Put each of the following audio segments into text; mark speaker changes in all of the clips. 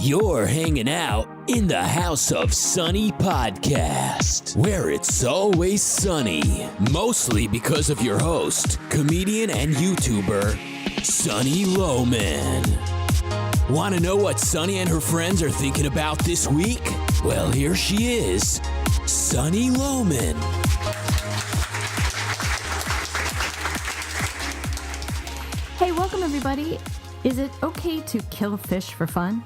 Speaker 1: You're hanging out in the House of Sunny podcast, where it's always sunny, mostly because of your host, comedian and YouTuber, Sunny Lohman. Want to know what Sunny and her friends are thinking about this week? Well, here she is, Sunny Lohman.
Speaker 2: Hey, welcome everybody. Is it okay to kill fish for fun?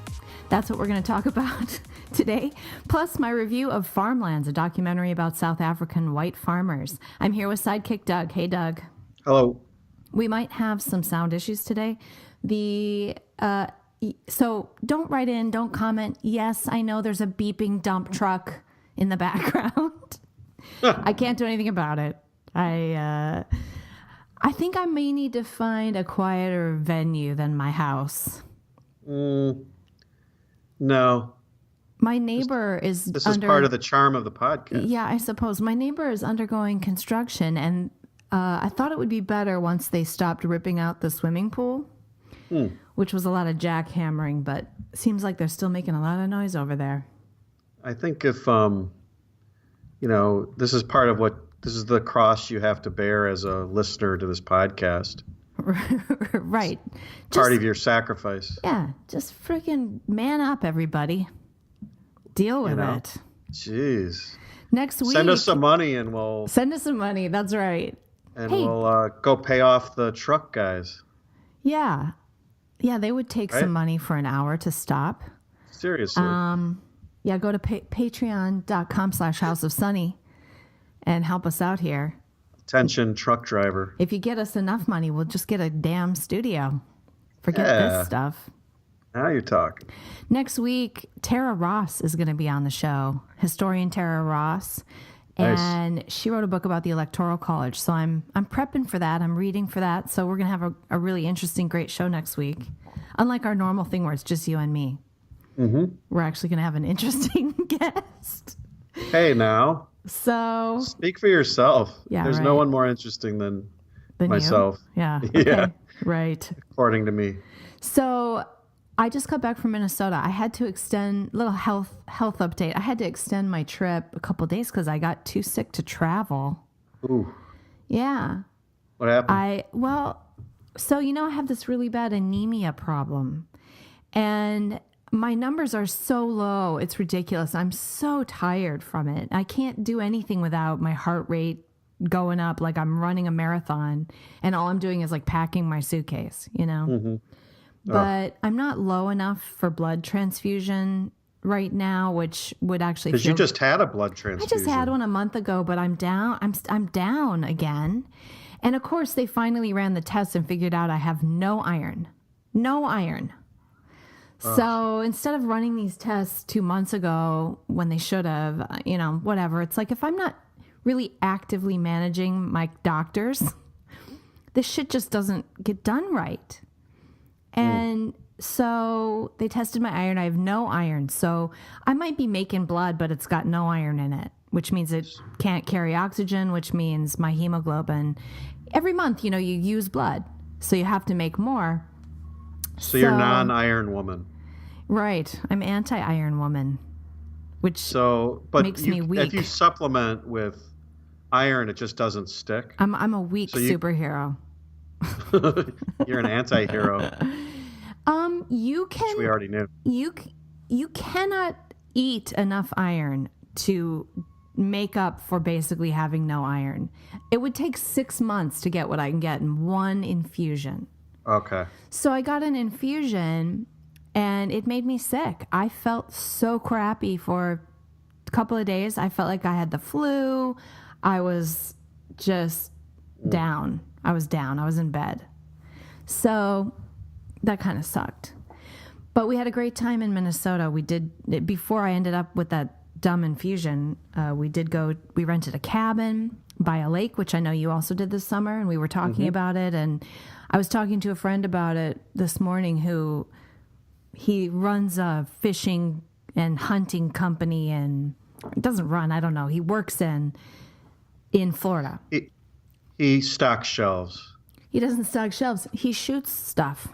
Speaker 2: That's what we're going to talk about today. Plus my review of Farmlands, a documentary about South African white farmers. I'm here with sidekick Doug. Hey, Doug.
Speaker 3: Hello.
Speaker 2: We might have some sound issues today. So don't write in, don't comment. Yes, I know there's a beeping dump truck in the background. I can't do anything about it. I think I may need to find a quieter venue than my house.
Speaker 3: No.
Speaker 2: My neighbor is
Speaker 3: This is part of the charm of the podcast.
Speaker 2: Yeah, I suppose. My neighbor is undergoing construction, and I thought it would be better once they stopped ripping out the swimming pool, which was a lot of jackhammering, but it seems like they're still making a lot of noise over there.
Speaker 3: I think if, this is part of this is the cross you have to bear as a listener to this podcast.
Speaker 2: Right.
Speaker 3: Part of your sacrifice.
Speaker 2: Yeah, just freaking man up, everybody. Deal with it.
Speaker 3: Jeez.
Speaker 2: Next week.
Speaker 3: Send us some money and we'll...
Speaker 2: Send us some money, that's right.
Speaker 3: And we'll go pay off the truck guys.
Speaker 2: Yeah. Yeah, they would take some money for an hour to stop.
Speaker 3: Seriously.
Speaker 2: Yeah, go to patreon.com/House of Sunny and help us out here.
Speaker 3: Attention, truck driver.
Speaker 2: If you get us enough money, we'll just get a damn studio. Forget this stuff.
Speaker 3: Now you're talking.
Speaker 2: Next week, Tara Ross is going to be on the show. Historian Tara Ross. And she wrote a book about the Electoral College. So I'm prepping for that. I'm reading for that. So we're going to have a really interesting, great show next week. Unlike our normal thing where it's just you and me. Mm-hmm. We're actually going to have an interesting guest.
Speaker 3: Hey, now.
Speaker 2: So
Speaker 3: speak for yourself.
Speaker 2: Yeah,
Speaker 3: There's no one more interesting than myself.
Speaker 2: You? Yeah. Okay.
Speaker 3: Yeah.
Speaker 2: Right.
Speaker 3: According to me.
Speaker 2: So I just got back from Minnesota. I had to extend little health update. I had to extend my trip a couple of days because I got too sick to travel.
Speaker 3: Ooh.
Speaker 2: Yeah.
Speaker 3: What happened?
Speaker 2: I have this really bad anemia problem. And my numbers are so low. It's ridiculous. I'm so tired from it. I can't do anything without my heart rate going up like I'm running a marathon. And all I'm doing is like packing my suitcase, Mm-hmm. But I'm not low enough for blood transfusion right now, which would actually
Speaker 3: because you just had a blood transfusion.
Speaker 2: I just had one a month ago, but I'm down. I'm down again. And of course, they finally ran the tests and figured out I have no iron. No iron. So instead of running these tests 2 months ago when they should have, whatever, it's like if I'm not really actively managing my doctors, this shit just doesn't get done right. And so they tested my iron. I have no iron. So I might be making blood, but it's got no iron in it, which means it can't carry oxygen, which means my hemoglobin. Every month, you use blood. So you have to make more.
Speaker 3: So you're non-iron woman.
Speaker 2: Right. I'm anti-iron woman, which makes me weak.
Speaker 3: If you supplement with iron, it just doesn't stick.
Speaker 2: I'm a weak superhero.
Speaker 3: You're an anti-hero.
Speaker 2: You can.
Speaker 3: Which we already knew.
Speaker 2: You cannot eat enough iron to make up for basically having no iron. It would take 6 months to get what I can get in one infusion.
Speaker 3: Okay.
Speaker 2: So I got an infusion, and it made me sick. I felt so crappy for a couple of days. I felt like I had the flu. I was just down. I was in bed. So that kind of sucked. But we had a great time in Minnesota. We did, before I ended up with that dumb infusion, we rented a cabin by a lake, which I know you also did this summer, and we were talking about it. And I was talking to a friend about it this morning he runs a fishing and hunting company, and doesn't run, I don't know. He works in Florida.
Speaker 3: He stocks shelves.
Speaker 2: He doesn't stock shelves. He shoots stuff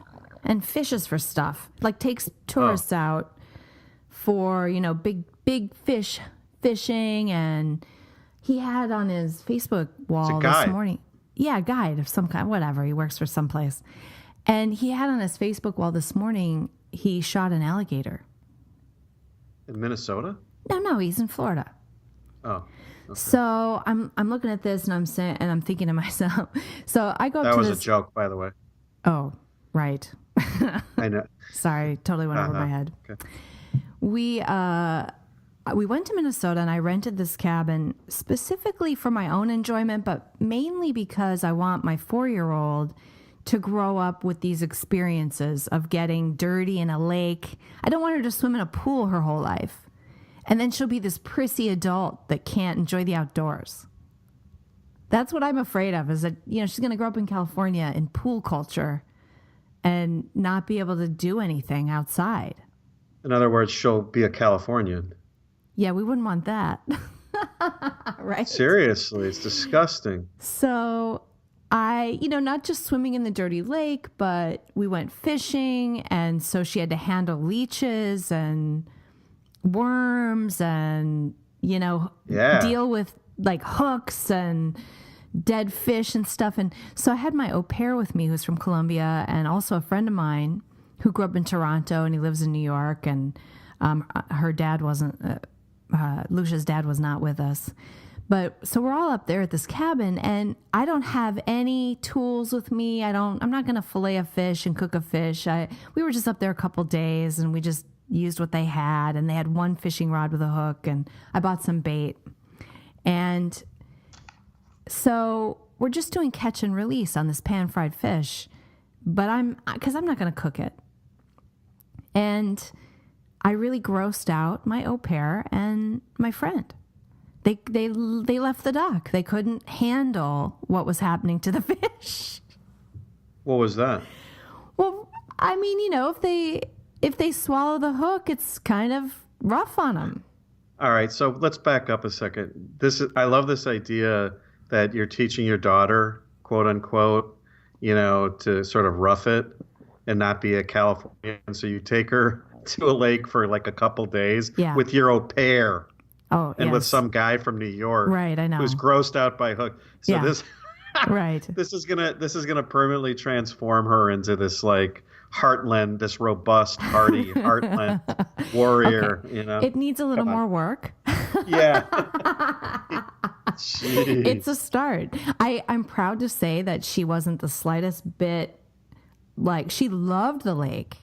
Speaker 2: and fishes for stuff. Like takes tourists out for, big fish fishing. And he had on his Facebook wall this morning. Yeah, a guide of some kind, whatever. He works for someplace. And he had on his Facebook wall this morning, he shot an alligator.
Speaker 3: In Minnesota?
Speaker 2: No, he's in Florida.
Speaker 3: Oh. Okay.
Speaker 2: So I'm looking at this and I'm thinking to myself. So I go up to this.
Speaker 3: That was a joke, by the way.
Speaker 2: Oh, right.
Speaker 3: I know.
Speaker 2: Sorry, totally went over my head.
Speaker 3: Okay.
Speaker 2: We went to Minnesota and I rented this cabin specifically for my own enjoyment, but mainly because I want my 4-year-old to grow up with these experiences of getting dirty in a lake. I don't want her to swim in a pool her whole life. And then she'll be this prissy adult that can't enjoy the outdoors. That's what I'm afraid of, is that, she's going to grow up in California in pool culture and not be able to do anything outside.
Speaker 3: In other words, she'll be a Californian.
Speaker 2: Yeah, we wouldn't want that. Right?
Speaker 3: Seriously, it's disgusting.
Speaker 2: So I, not just swimming in the dirty lake, but we went fishing. And so she had to handle leeches and worms and, deal with like hooks and dead fish and stuff. And so I had my au pair with me who's from Colombia, and also a friend of mine who grew up in Toronto and he lives in New York. And her dad wasn't... Lucia's dad was not with us. But so we're all up there at this cabin and I don't have any tools with me. I'm not going to fillet a fish and cook a fish. We were just up there a couple days and we just used what they had, and they had one fishing rod with a hook, and I bought some bait. And so we're just doing catch and release on this pan-fried fish, because I'm not going to cook it. And I really grossed out my au pair and my friend. They left the dock. They couldn't handle what was happening to the fish.
Speaker 3: What was that?
Speaker 2: Well, I mean, if they swallow the hook, it's kind of rough on them.
Speaker 3: All right, so let's back up a second. I love this idea that you're teaching your daughter, quote unquote, to sort of rough it and not be a Californian. So you take her to a lake for like a couple days with your au pair.
Speaker 2: Oh,
Speaker 3: and with some guy from New York,
Speaker 2: right? I know,
Speaker 3: who's grossed out by hook. So this,
Speaker 2: right?
Speaker 3: This is gonna permanently transform her into this like heartland, this robust, hardy heartland warrior.
Speaker 2: Okay. It needs a little more work.
Speaker 3: Yeah,
Speaker 2: it's a start. I'm proud to say that she wasn't the slightest bit like, she loved the lake.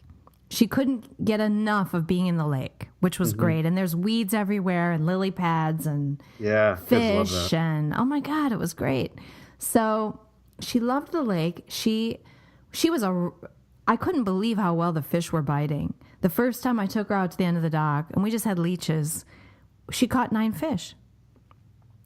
Speaker 2: She couldn't get enough of being in the lake, which was great. And there's weeds everywhere and lily pads and fish. And oh my God, it was great. So she loved the lake. She was I couldn't believe how well the fish were biting. The first time I took her out to the end of the dock and we just had leeches, she caught 9 fish.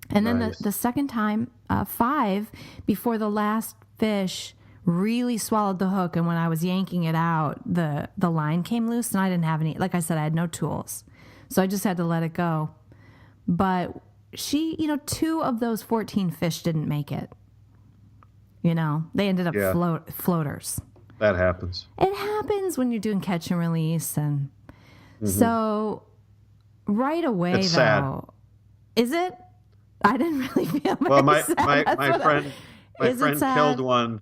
Speaker 2: And then the second time, 5 before the last fish really swallowed the hook, and when I was yanking it out, the line came loose, and I didn't have any. Like I said, I had no tools, so I just had to let it go. But she, 2 of those 14 fish didn't make it. They ended up floaters.
Speaker 3: That happens.
Speaker 2: It happens when you're doing catch and release, and so right away
Speaker 3: it's
Speaker 2: though,
Speaker 3: sad.
Speaker 2: Is it? I didn't really feel very
Speaker 3: well. My
Speaker 2: sad.
Speaker 3: friend killed one.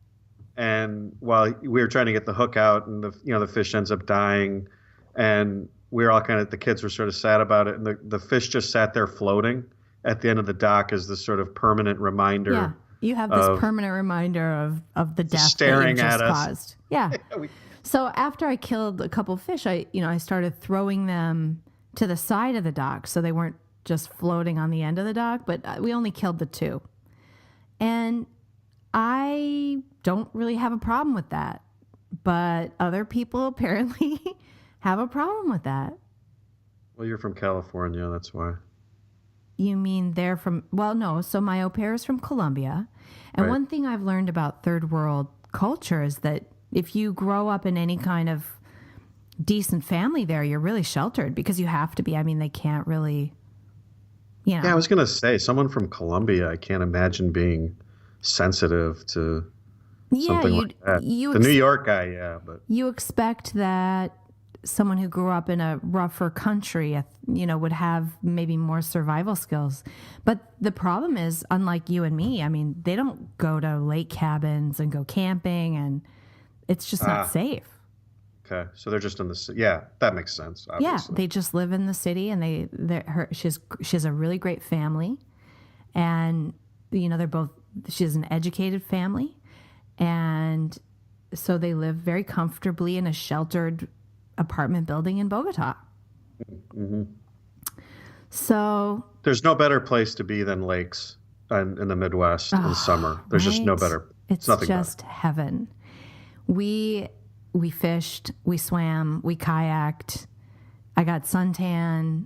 Speaker 3: And while we were trying to get the hook out, and the fish ends up dying, and we were all the kids were sort of sad about it, and the fish just sat there floating at the end of the dock as this sort of permanent reminder.
Speaker 2: Yeah, you have this permanent reminder of the death
Speaker 3: staring
Speaker 2: that you just
Speaker 3: at us.
Speaker 2: caused. Yeah. So after I killed a couple of fish, I started throwing them to the side of the dock so they weren't just floating on the end of the dock, but we only killed the 2. And I don't really have a problem with that, but other people apparently have a problem with that.
Speaker 3: Well, you're from California, that's why.
Speaker 2: You mean they're from, well, no, so my au pair is from Colombia, and one thing I've learned about third world culture is that if you grow up in any kind of decent family there, you're really sheltered because you have to be. I mean, they can't really,
Speaker 3: Yeah, I was going to say, someone from Colombia, I can't imagine being sensitive to something like that. The New York guy, but
Speaker 2: you expect that someone who grew up in a rougher country, would have maybe more survival skills. But the problem is, unlike you and me, I mean, they don't go to lake cabins and go camping, and it's just not safe.
Speaker 3: Okay, so they're just in the city. Yeah, that makes sense. Obviously.
Speaker 2: Yeah, they just live in the city, and she has a really great family, and she has an educated family, and so they live very comfortably in a sheltered apartment building in Bogota.
Speaker 3: Mm-hmm.
Speaker 2: So
Speaker 3: there's no better place to be than lakes in the Midwest in summer. There's just no better.
Speaker 2: It's
Speaker 3: nothing
Speaker 2: just
Speaker 3: better.
Speaker 2: Heaven. We fished, we swam, we kayaked. I got suntan.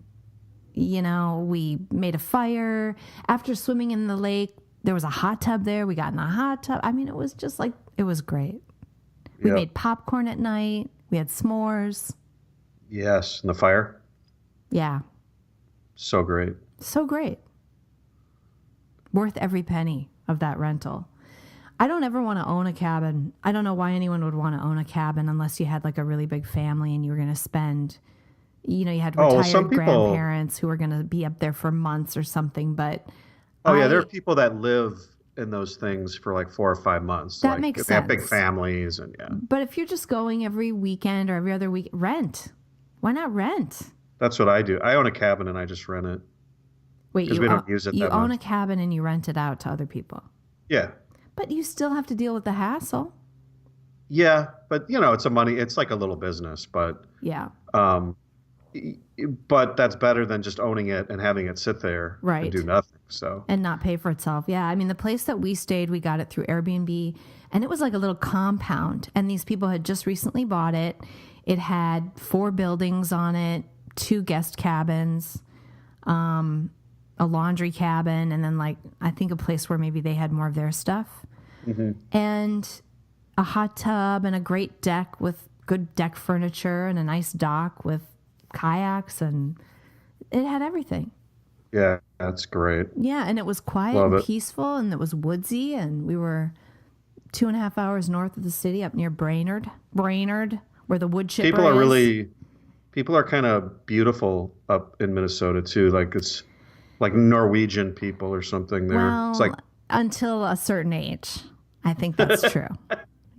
Speaker 2: We made a fire. After swimming in the lake, there was a hot tub there. We got in a hot tub. I mean, it was just like, it was great. We made popcorn at night. We had s'mores.
Speaker 3: Yes, and the fire.
Speaker 2: Yeah.
Speaker 3: So great.
Speaker 2: So great. Worth every penny of that rental. I don't ever want to own a cabin. I don't know why anyone would want to own a cabin unless you had like a really big family and you were going to spend, you had retired grandparents who were going to be up there for months or something. But
Speaker 3: there are people that live in those things for like 4 or 5 months.
Speaker 2: That makes sense.
Speaker 3: They have big families and
Speaker 2: But if you're just going every weekend or every other week, rent. Why not rent?
Speaker 3: That's what I do. I own a cabin and I just rent it.
Speaker 2: Wait,
Speaker 3: because we don't use it that much.
Speaker 2: You own a cabin and you rent it out to other people.
Speaker 3: Yeah.
Speaker 2: But you still have to deal with the hassle.
Speaker 3: Yeah, but it's like a little business, but
Speaker 2: yeah.
Speaker 3: But that's better than just owning it and having it sit there and do nothing. So
Speaker 2: and not pay for itself. Yeah, I mean the place that we stayed, we got it through Airbnb, and it was like a little compound. And these people had just recently bought it. It had 4 buildings on it, 2 guest cabins, a laundry cabin, and then I think a place where maybe they had more of their stuff, and a hot tub and a great deck with good deck furniture and a nice dock with kayaks, and it had everything.
Speaker 3: Yeah, that's great.
Speaker 2: Yeah, and it was quiet and peaceful, and it was woodsy, and we were 2.5 hours north of the city, up near Brainerd, where the wood chipper
Speaker 3: people are kind of beautiful up in Minnesota too. Like it's like Norwegian people or something there.
Speaker 2: Well,
Speaker 3: it's like
Speaker 2: until a certain age. I think that's true.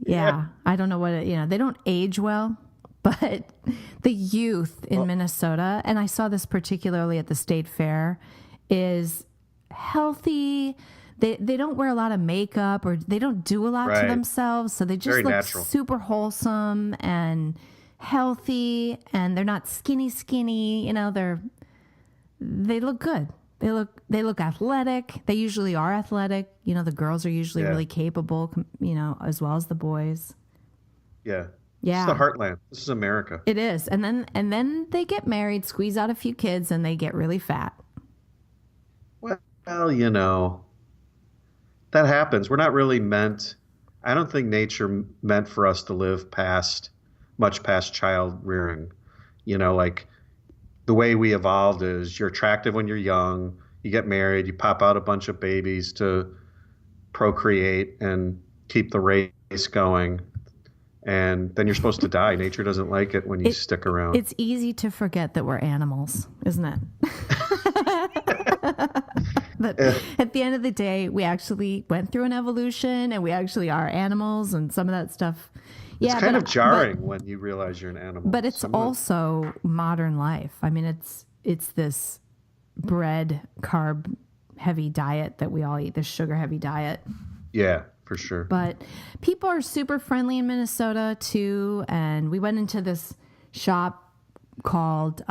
Speaker 2: Yeah. I don't know what they don't age well, but the youth in Minnesota, and I saw this particularly at the state fair, is healthy. They don't wear a lot of makeup, or they don't do a lot to themselves, so they just look natural. Super wholesome and healthy, and they're not skinny. They look good. They look athletic. They usually are athletic. The girls are usually really capable, as well as the boys.
Speaker 3: Yeah.
Speaker 2: Yeah.
Speaker 3: It's the heartland. This is America.
Speaker 2: It is. And then they get married, squeeze out a few kids, and they get really fat.
Speaker 3: Well, that happens. We're not really meant. I don't think nature meant for us to live much past child rearing. Like the way we evolved is you're attractive when you're young, you get married, you pop out a bunch of babies to procreate and keep the race going. And then you're supposed to die. Nature doesn't like it when you stick around.
Speaker 2: It's easy to forget that we're animals, isn't it? But at the end of the day, we actually went through an evolution, and we actually are animals, and some of that stuff.
Speaker 3: Yeah, it's kind of jarring when you realize you're an animal.
Speaker 2: But it's also modern life. I mean, it's this bread, carb heavy diet that we all eat, this sugar heavy diet.
Speaker 3: Yeah, for sure.
Speaker 2: But people are super friendly in Minnesota too. And we went into this shop called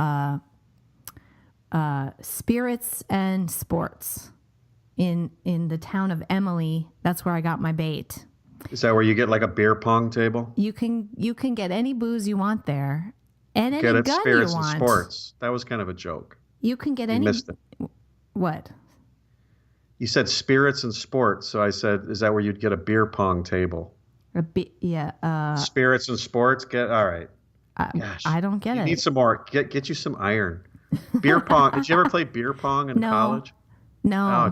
Speaker 2: Spirits and Sports in the town of Emily. That's where I got my bait.
Speaker 3: Is that where you get like a beer pong table?
Speaker 2: You can get any booze you want there, and any
Speaker 3: get it,
Speaker 2: gun
Speaker 3: Spirits
Speaker 2: you want.
Speaker 3: And Sports. That was kind of a joke.
Speaker 2: You can get any.
Speaker 3: Missed it.
Speaker 2: What?
Speaker 3: You said Spirits and Sports, so I said, is that where you'd get a beer pong table? Spirits and Sports. All right.
Speaker 2: Gosh, I don't get it.
Speaker 3: You need some more. Get you some iron. Beer pong. Did you ever play beer pong in college?
Speaker 2: No.
Speaker 3: Oh,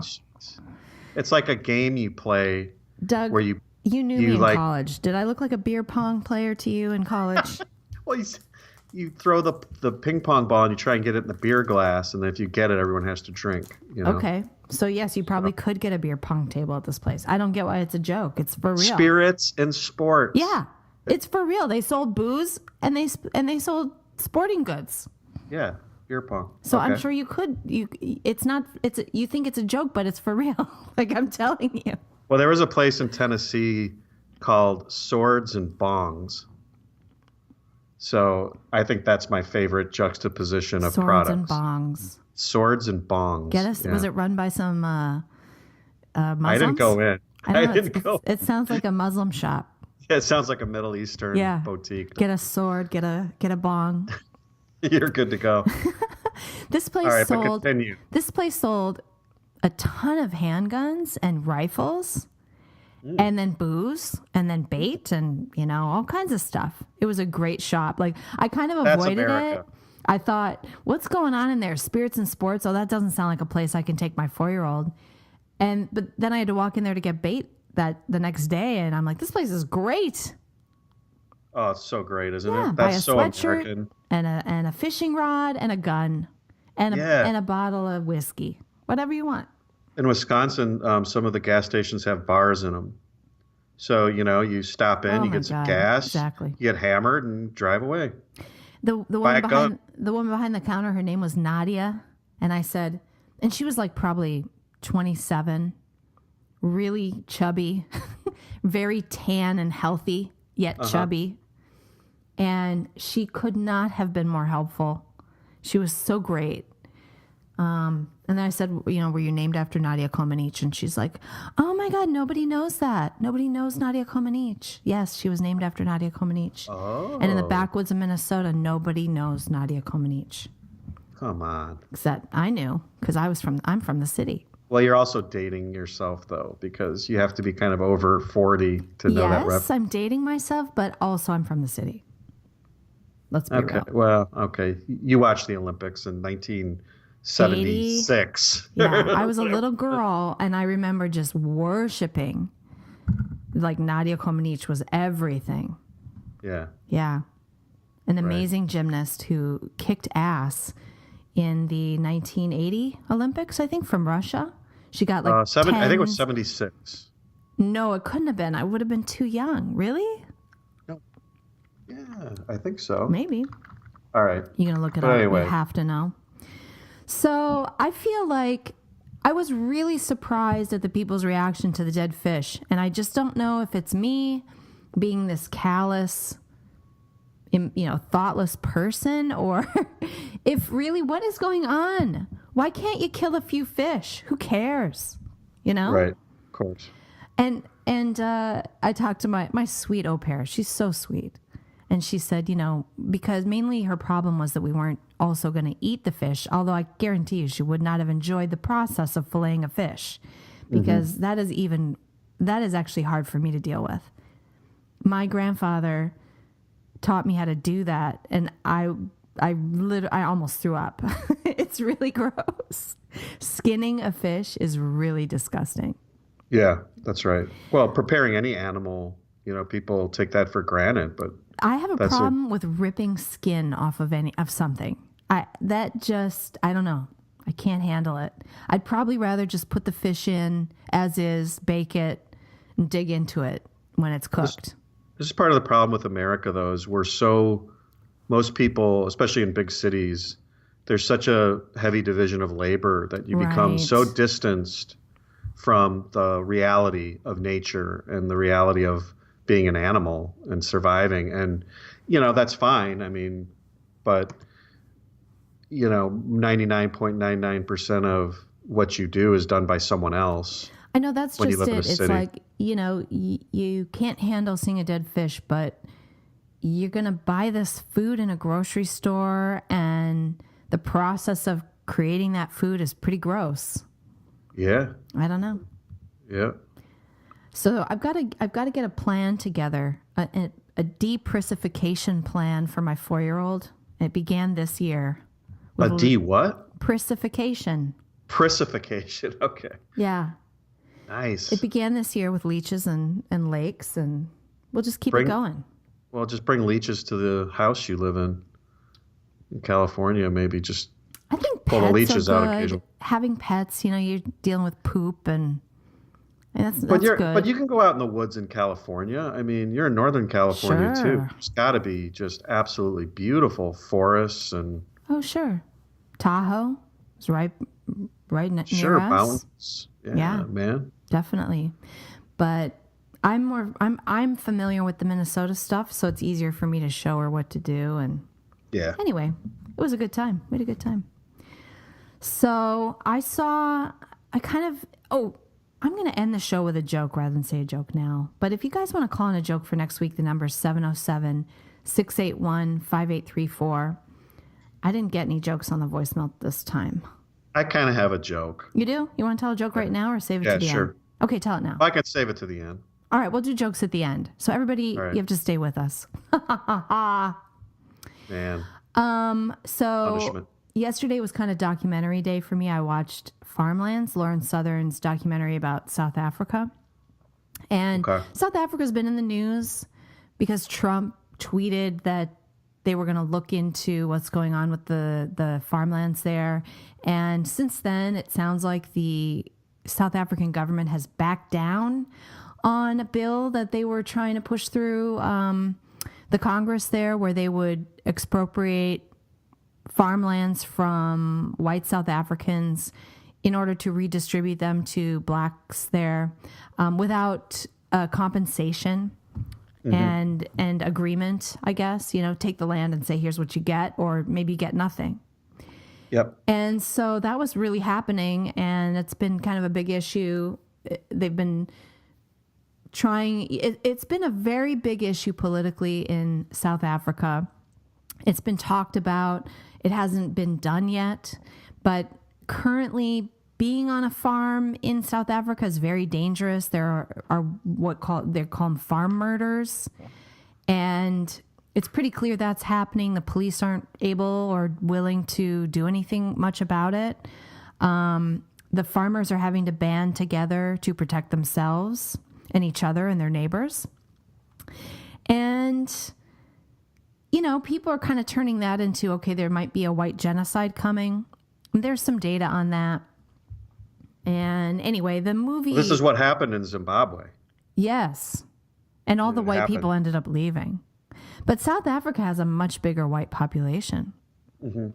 Speaker 3: it's like a game you play,
Speaker 2: Doug,
Speaker 3: where you
Speaker 2: knew me in college. Did I look like a beer pong player to you in college?
Speaker 3: Well, you throw the ping pong ball and you try and get it in the beer glass, and then if you get it, everyone has to drink. You know?
Speaker 2: Okay. So yes, you probably could get a beer pong table at this place. I don't get why it's a joke. It's for real.
Speaker 3: Spirits and sports.
Speaker 2: Yeah, it's for real. They sold booze and they sold sporting goods.
Speaker 3: Yeah, beer pong.
Speaker 2: So
Speaker 3: okay.
Speaker 2: I'm sure you could. You think it's a joke, but it's for real. Like I'm telling you.
Speaker 3: Well, there was a place in Tennessee called Swords and Bongs. So I think that's my favorite juxtaposition of products.
Speaker 2: Swords and bongs.
Speaker 3: Swords and Bongs.
Speaker 2: Get us? Yeah. Was it run by some Muslims?
Speaker 3: I didn't go in. I didn't go.
Speaker 2: It sounds like a Muslim shop.
Speaker 3: Yeah, it sounds like a Middle Eastern boutique.
Speaker 2: Get a sword. Get a bong.
Speaker 3: You're good to go.
Speaker 2: This place
Speaker 3: All right,
Speaker 2: sold.
Speaker 3: but continue.
Speaker 2: This place sold a ton of handguns and rifles. And then booze, and then bait, and all kinds of stuff. It was a great shop. Like I kind of avoided it. I thought, what's going on in there? Spirits and sports. Oh, that doesn't sound like a place I can take my 4-year-old. But then I had to walk in there to get bait the next day, and I'm like, this place is great.
Speaker 3: Oh, it's so great, isn't it?
Speaker 2: Buy
Speaker 3: That's
Speaker 2: a
Speaker 3: so
Speaker 2: sweatshirt
Speaker 3: American.
Speaker 2: And a fishing rod and a gun and a bottle of whiskey, whatever you want.
Speaker 3: In Wisconsin, some of the gas stations have bars in them. So, you stop in, you get some gas,
Speaker 2: exactly.
Speaker 3: You get hammered and drive away.
Speaker 2: The woman behind the counter, her name was Nadia. And I said, and she was like probably 27, really chubby, very tan and healthy, yet chubby. And she could not have been more helpful. She was so great. And then I said, were you named after Nadia Comaneci? And she's like, oh my God, nobody knows that. Nobody knows Nadia Comaneci. Yes, she was named after Nadia Comaneci.
Speaker 3: Oh.
Speaker 2: And in the backwoods of Minnesota, nobody knows Nadia Comaneci.
Speaker 3: Come on.
Speaker 2: Except I knew, because I'm from the city.
Speaker 3: Well, you're also dating yourself, though, because you have to be kind of over 40 to know that rep.
Speaker 2: Yes, I'm dating myself, but also I'm from the city. Let's be real.
Speaker 3: Well, okay. You watched the Olympics in 1976.
Speaker 2: Yeah, I was a little girl, and I remember just worshiping. Like Nadia Comaneci was everything.
Speaker 3: Yeah.
Speaker 2: Yeah. An amazing gymnast who kicked ass in the 1980 Olympics, I think, from Russia. She got like
Speaker 3: I think it was 76.
Speaker 2: No, it couldn't have been. I would have been too young. Really?
Speaker 3: No. Yeah, I think so.
Speaker 2: Maybe.
Speaker 3: All right.
Speaker 2: You're going to look it up. Anyway. You have to know. So I feel like I was really surprised at the people's reaction to the dead fish. And I just don't know if it's me being this callous, thoughtless person, or if really what is going on. Why can't you kill a few fish? Who cares? Right,
Speaker 3: of course.
Speaker 2: And I talked to my sweet au pair. She's so sweet. And she said, because mainly her problem was that we weren't also going to eat the fish, although I guarantee you she would not have enjoyed the process of filleting a fish, because that is actually hard for me to deal with. My grandfather taught me how to do that, and I almost threw up. It's really gross. Skinning a fish is really disgusting.
Speaker 3: Yeah, that's right. Well, preparing any animal, people take that for granted, but
Speaker 2: I have a problem with ripping skin off of something. I don't know. I can't handle it. I'd probably rather just put the fish in as is, bake it, and dig into it when it's cooked.
Speaker 3: This is part of the problem with America, though, is most people, especially in big cities, there's such a heavy division of labor that you become so distanced from the reality of nature and the reality of being an animal and surviving. And, that's fine. I mean, but, 99.99% of what you do is done by someone else.
Speaker 2: I know, that's just it. It's like, you can't handle seeing a dead fish, but you're going to buy this food in a grocery store, and the process of creating that food is pretty gross.
Speaker 3: Yeah.
Speaker 2: I don't know.
Speaker 3: Yeah.
Speaker 2: So I've got to get a plan together, a deprissification plan for my 4-year-old. It began this year.
Speaker 3: A D what?
Speaker 2: Prissification.
Speaker 3: Prissification. Okay.
Speaker 2: Yeah.
Speaker 3: Nice.
Speaker 2: It began this year with leeches and lakes, and we'll just keep it going.
Speaker 3: Well, just bring leeches to the house you live in. in California, maybe just
Speaker 2: I think
Speaker 3: pull the
Speaker 2: pets
Speaker 3: leeches
Speaker 2: are
Speaker 3: out
Speaker 2: good.
Speaker 3: occasionally.
Speaker 2: Having pets, you're dealing with poop and that's
Speaker 3: But
Speaker 2: good.
Speaker 3: but you can go out in the woods in California. I mean, you're in Northern California too.
Speaker 2: Sure.
Speaker 3: It's got to be just absolutely beautiful forests and
Speaker 2: Oh, sure. Tahoe is near
Speaker 3: sure
Speaker 2: us.
Speaker 3: mountains.
Speaker 2: Yeah.
Speaker 3: Man.
Speaker 2: Definitely. But I'm familiar with the Minnesota stuff, so it's easier for me to show her what to do. And
Speaker 3: Yeah.
Speaker 2: anyway, it was a good time. We had a good time. So I'm going to end the show with a joke rather than say a joke now. But if you guys want to call in a joke for next week, the number is 707-681-5834. I didn't get any jokes on the voicemail this time.
Speaker 3: I kind of have a joke.
Speaker 2: You do? You want to tell a joke right now or save it to the
Speaker 3: sure.
Speaker 2: end? Okay, tell it now.
Speaker 3: I can save it to the end.
Speaker 2: All right, we'll do jokes at the end. So everybody,
Speaker 3: All right.
Speaker 2: you have to stay with us.
Speaker 3: Man.
Speaker 2: So
Speaker 3: Punishment.
Speaker 2: yesterday was kind of documentary day for me. I watched Farmlands, Lauren Southern's documentary about South Africa. And
Speaker 3: Okay.
Speaker 2: South Africa's been in the news because Trump tweeted that they were going to look into what's going on with the farmlands there. And since then, it sounds like the South African government has backed down on a bill that they were trying to push through the Congress there, where they would expropriate farmlands from white South Africans in order to redistribute them to blacks there without compensation. And agreement, I guess, take the land and say, here's what you get, or maybe get nothing.
Speaker 3: Yep.
Speaker 2: And so that was really happening, and it's been kind of a big issue. They've been trying, it's been a very big issue politically in South Africa. It's been talked about. It hasn't been done yet, but currently being on a farm in South Africa is very dangerous. There are they're called farm murders, and it's pretty clear that's happening. The police aren't able or willing to do anything much about it. The farmers are having to band together to protect themselves and each other and their neighbors. And, people are kind of turning that into, okay, there might be a white genocide coming. There's some data on that. And anyway, the movie...
Speaker 3: This is what happened in Zimbabwe.
Speaker 2: Yes. And all the white people ended up leaving. But South Africa has a much bigger white population.
Speaker 3: Mm-hmm.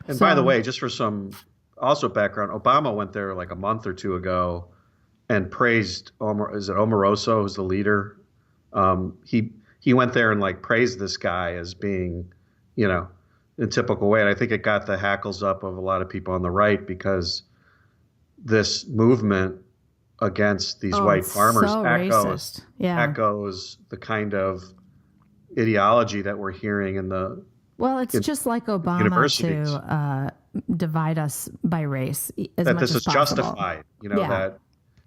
Speaker 3: And by the way, just for some also background, Obama went there like a month or two ago and praised Omaroso, who's the leader. He went there and praised this guy as being, in a typical way. And I think it got the hackles up of a lot of people on the right because this movement against these white farmers echoes the kind of ideology that we're hearing in the
Speaker 2: just like Obama to divide us by race as
Speaker 3: that
Speaker 2: much
Speaker 3: this
Speaker 2: as
Speaker 3: is
Speaker 2: possible.
Speaker 3: justified, that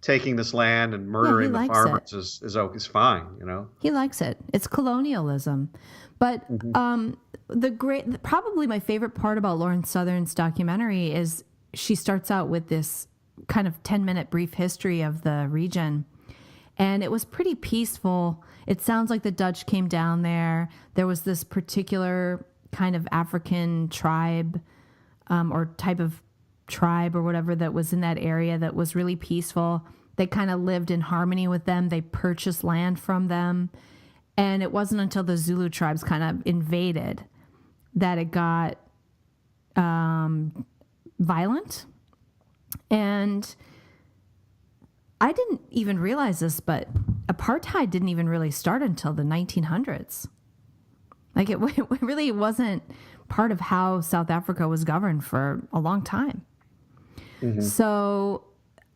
Speaker 3: taking this land and murdering the farmers is fine,
Speaker 2: He likes it. It's colonialism. But probably my favorite part about Lauren Southern's documentary is she starts out with this kind of 10-minute brief history of the region. And it was pretty peaceful. It sounds like the Dutch came down there. There was this particular kind of African tribe or type of tribe or whatever that was in that area that was really peaceful. They kind of lived in harmony with them. They purchased land from them. And it wasn't until the Zulu tribes kind of invaded that it got violent. And I didn't even realize this, but apartheid didn't even really start until the 1900s. It really wasn't part of how South Africa was governed for a long time. Mm-hmm. So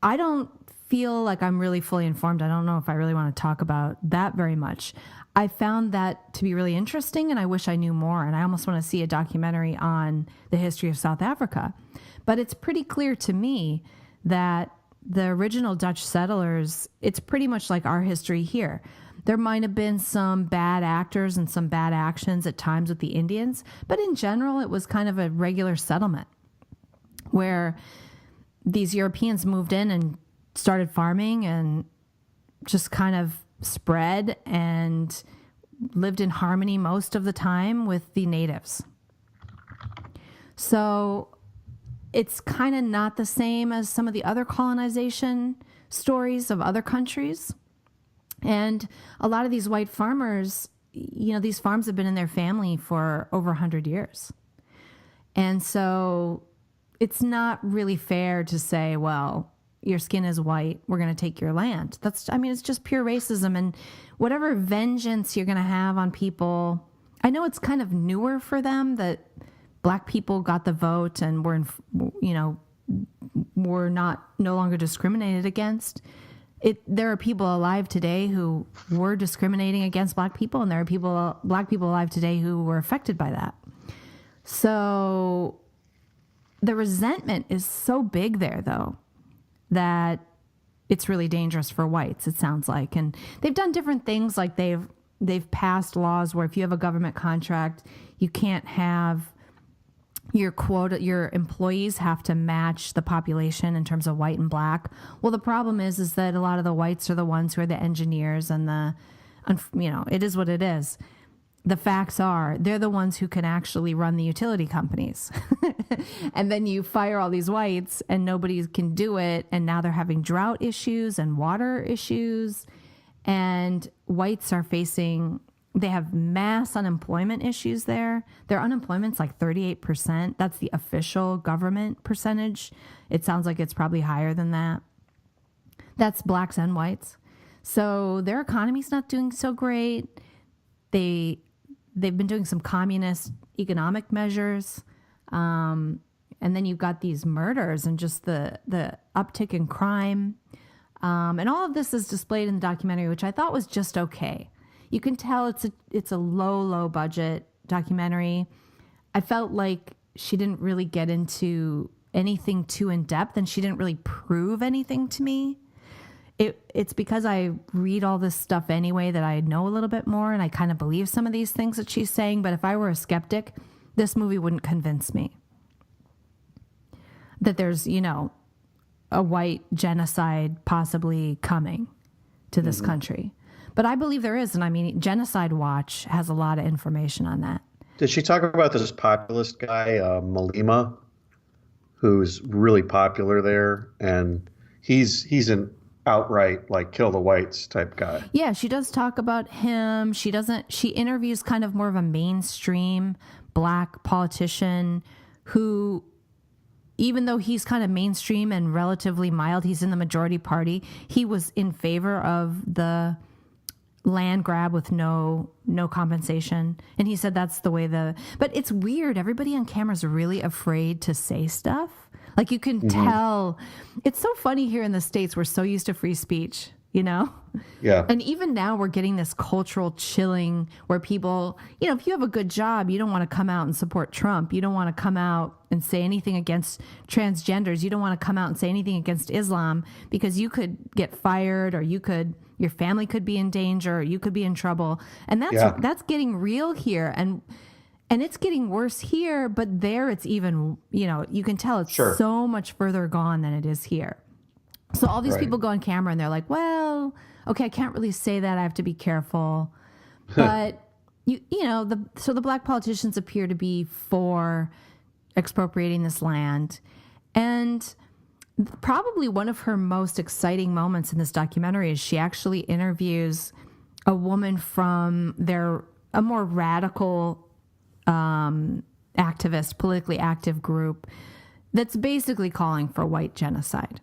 Speaker 2: I don't feel like I'm really fully informed. I don't know if I really want to talk about that very much. I found that to be really interesting, and I wish I knew more. And I almost want to see a documentary on the history of South Africa. But it's pretty clear to me that the original Dutch settlers, it's pretty much like our history here. There might have been some bad actors and some bad actions at times with the Indians, but in general, it was kind of a regular settlement where these Europeans moved in and started farming and just kind of spread and lived in harmony most of the time with the natives. So it's kind of not the same as some of the other colonization stories of other countries. And a lot of these white farmers, these farms have been in their family for over 100 years. And so it's not really fair to say, well, your skin is white, we're going to take your land. It's just pure racism. And whatever vengeance you're going to have on people, I know it's kind of newer for them that Black people got the vote and were no longer discriminated against. There are people alive today who were discriminating against Black people, and there are Black people alive today who were affected by that. So the resentment is so big there, though, that it's really dangerous for whites, it sounds like. And they've done different things, like they've passed laws where if you have a government contract, you can't have your quota, your employees have to match the population in terms of white and Black. Well, the problem is that a lot of the whites are the ones who are the engineers and it is what it is. The facts are they're the ones who can actually run the utility companies. And then you fire all these whites and nobody can do it. And now they're having drought issues and water issues. And whites are they have mass unemployment issues there. Their unemployment's like 38%. That's the official government percentage. It sounds like it's probably higher than that. That's Blacks and whites. So their economy's not doing so great. They've been doing some communist economic measures. And then you've got these murders and just the uptick in crime. And all of this is displayed in the documentary, which I thought was just okay. You can tell it's a low budget documentary. I felt like she didn't really get into anything too in depth, and she didn't really prove anything to me. It's because I read all this stuff anyway that I know a little bit more, and I kind of believe some of these things that she's saying. But if I were a skeptic, this movie wouldn't convince me that there's, a white genocide possibly coming to this country. But I believe there is. And Genocide Watch has a lot of information on that.
Speaker 3: Did she talk about this populist guy, Malema, who's really popular there? And he's an outright, like, kill the whites type guy.
Speaker 2: Yeah, she does talk about him. She interviews kind of more of a mainstream Black politician who, even though he's kind of mainstream and relatively mild, he's in the majority party. He was in favor of the land grab with no compensation. And he said that's the way but it's weird. Everybody on camera is really afraid to say stuff. Like, you can tell. It's so funny here in the States. We're so used to free speech,
Speaker 3: Yeah.
Speaker 2: And even now we're getting this cultural chilling where people, if you have a good job, you don't want to come out and support Trump. You don't want to come out and say anything against transgenders. You don't want to come out and say anything against Islam because you could get fired, or your family could be in danger, or you could be in trouble. And that's getting real here. And it's getting worse here, but there it's even, you can tell it's so much further gone than it is here. So all these people go on camera and they're like, well, okay, I can't really say that. I have to be careful. But, so the Black politicians appear to be for expropriating this land. And probably one of her most exciting moments in this documentary is she actually interviews a woman from a more radical activist, politically active group that's basically calling for white genocide.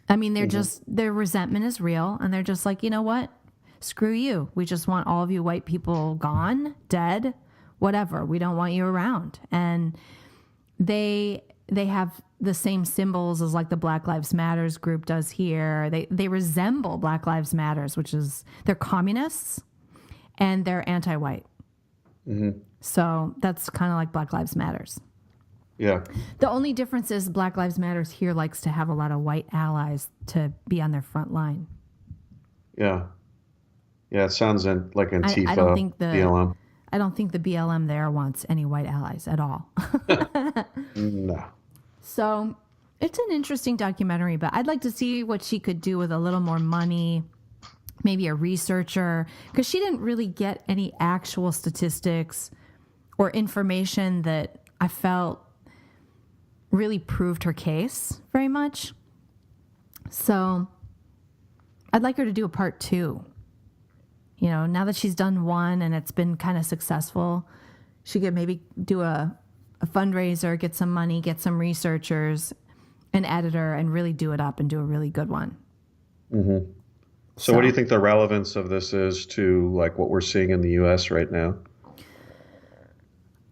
Speaker 2: Their resentment is real, and they're just like, you know what? Screw you. We just want all of you white people gone, dead, whatever. We don't want you around. And they have the same symbols as like the Black Lives Matters group does here. They resemble Black Lives Matters, which is they're communists and they're anti-white. Mm-hmm. So that's kind of like Black Lives Matters.
Speaker 3: Yeah.
Speaker 2: The only difference is Black Lives Matters here likes to have a lot of white allies to be on their front line.
Speaker 3: Yeah. Yeah, it sounds like Antifa,
Speaker 2: I don't think
Speaker 3: BLM.
Speaker 2: I don't think the BLM there wants any white allies at all.
Speaker 3: No.
Speaker 2: So it's an interesting documentary, but I'd like to see what she could do with a little more money, maybe a researcher, because she didn't really get any actual statistics or information that I felt really proved her case very much. So I'd like her to do a part 2. You know, now that she's done 1 and it's been kind of successful, she could maybe do a fundraiser, get some money, get some researchers, an editor, and really do it up and do a really good one.
Speaker 3: Mm-hmm. So what do you think the relevance of this is to like what we're seeing in the U.S. right now?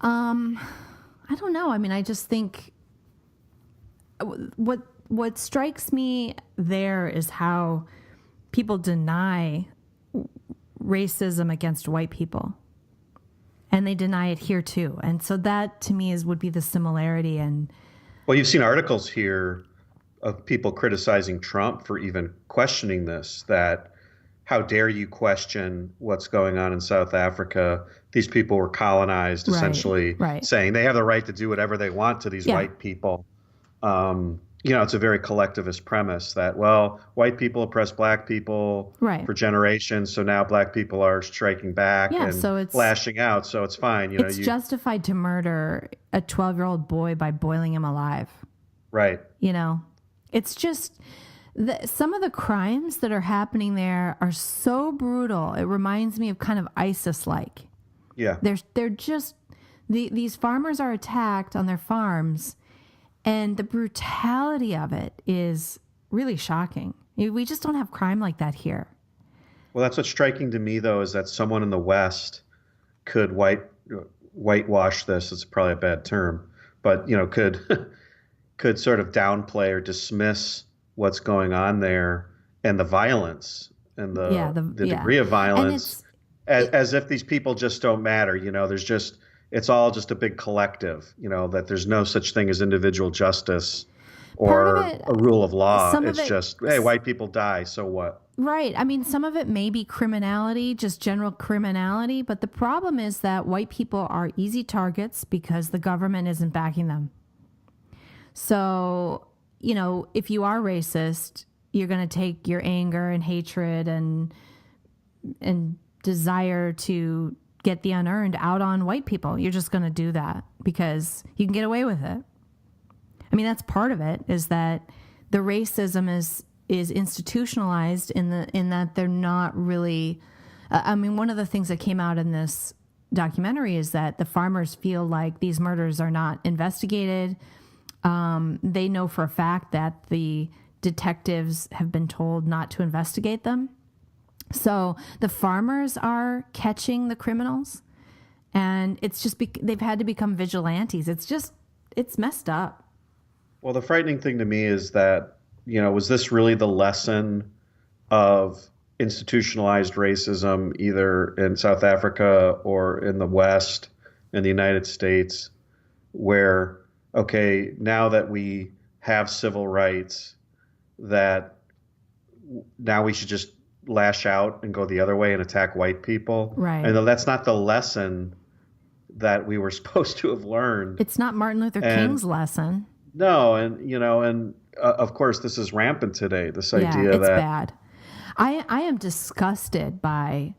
Speaker 2: I don't know. I mean, I just think what strikes me there is how people deny racism against white people, and they deny it here too. And so that to me would be the similarity. And
Speaker 3: well, you've seen articles here of people criticizing Trump for even questioning this, that how dare you question what's going on in South Africa? These people were colonized, essentially, saying they have the right to do whatever they want to these white people. You know, it's a very collectivist premise that, well, white people oppressed black people for generations, so now black people are striking back and
Speaker 2: so it's
Speaker 3: lashing out, so it's fine. You know,
Speaker 2: it's justified to murder a 12-year-old boy by boiling him alive.
Speaker 3: Right.
Speaker 2: You know, it's just some of the crimes that are happening there are so brutal. It reminds me of kind of ISIS-like.
Speaker 3: Yeah.
Speaker 2: They're just these farmers are attacked on their farms. And the brutality of it is really shocking. We just don't have crime like that here.
Speaker 3: Well, that's what's striking to me, though, is that someone in the West could whitewash this. It's probably a bad term, but you know, could sort of downplay or dismiss what's going on there and the violence and the degree of violence, as if these people just don't matter. You know, it's all just a big collective, you know, that there's no such thing as individual justice or a rule of law. It's just, hey, white people die, so what?
Speaker 2: Right. I mean, some of it may be criminality, just general criminality, but the problem is that white people are easy targets because the government isn't backing them. So, you know, if you are racist, you're going to take your anger and hatred and desire to get the unearned out on white people. You're just going to do that because you can get away with it. I mean, that's part of it, is that the racism is institutionalized in that they're not really. I mean, one of the things that came out in this documentary is that the farmers feel like these murders are not investigated. They know for a fact that the detectives have been told not to investigate them. So the farmers are catching the criminals, and it's just they've had to become vigilantes. It's messed up.
Speaker 3: Well, the frightening thing to me is that, you know, was this really the lesson of institutionalized racism either in South Africa or in the West, in the United States, where, okay, now that we have civil rights, that now we should just lash out and go the other way and attack white people.
Speaker 2: Right.
Speaker 3: And that's not the lesson that we were supposed to have learned.
Speaker 2: It's not Martin Luther King's lesson.
Speaker 3: No. And, you know, of course, this is rampant today. This idea
Speaker 2: it's
Speaker 3: that
Speaker 2: bad. I am disgusted by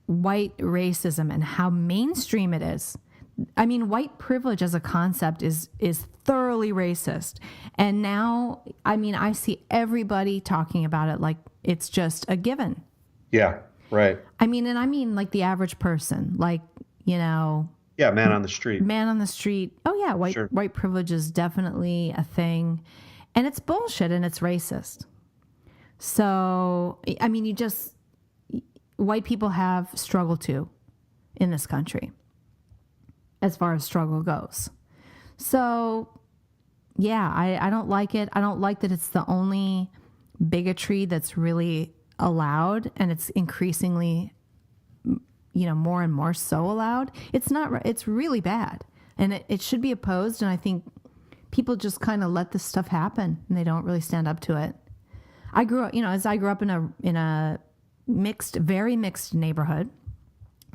Speaker 2: white racism and how mainstream it is. I mean, white privilege as a concept is thoroughly racist. And now, I mean, I see everybody talking about it like it's just a given.
Speaker 3: Yeah, right.
Speaker 2: I mean like the average person, like, you know.
Speaker 3: Yeah, man on the street.
Speaker 2: Man on the street. Oh, yeah, white privilege is definitely a thing. And it's bullshit and it's racist. So, I mean, white people have struggle too in this country, as far as struggle goes. So, yeah, I don't like it. I don't like that it's the only bigotry that's really allowed, and it's increasingly, you know, more and more so allowed. It's really bad, and it should be opposed, and I think people just kind of let this stuff happen, and they don't really stand up to it. I grew up in a very mixed neighborhood.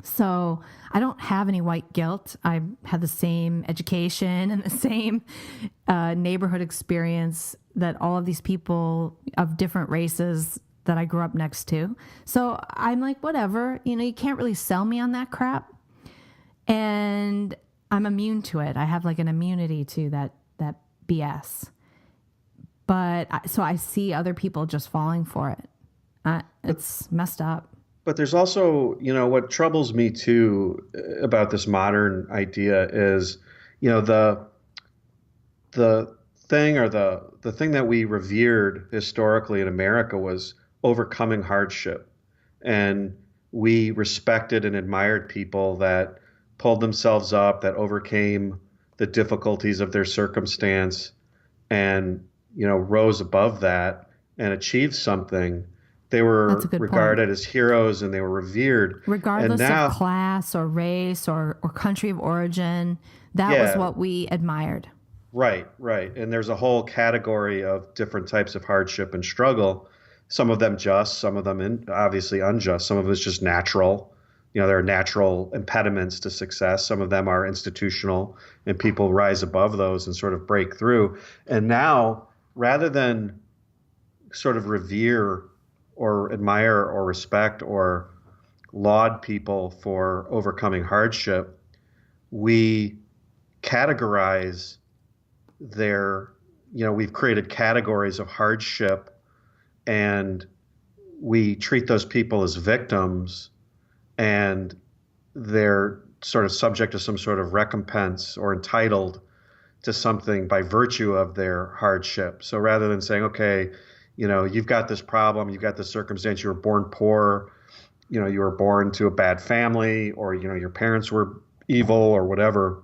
Speaker 2: So I don't have any white guilt. I had the same education and the same neighborhood experience that all of these people of different races that I grew up next to. So I'm like, whatever, you know, you can't really sell me on that crap. And I'm immune to it. I have like an immunity to that BS. But so I see other people just falling for it. It's messed up.
Speaker 3: But there's also, what troubles me too about this modern idea is, the thing or the thing that we revered historically in America was overcoming hardship. And we respected and admired people that pulled themselves up, that overcame the difficulties of their circumstance and, rose above that and achieved something. They were regarded as heroes and they were revered.
Speaker 2: Regardless of class or race or country of origin, that was what we admired.
Speaker 3: Right. And there's a whole category of different types of hardship and struggle. Some of them just, some of them obviously unjust. Some of it's just natural. There are natural impediments to success. Some of them are institutional, and people rise above those and sort of break through. And now, rather than sort of revere or admire or respect or laud people for overcoming hardship, we categorize we've created categories of hardship, and we treat those people as victims, and they're sort of subject to some sort of recompense or entitled to something by virtue of their hardship. So rather than saying, okay, you've got this problem, you've got this circumstance, you were born poor, you were born to a bad family, or, your parents were evil or whatever.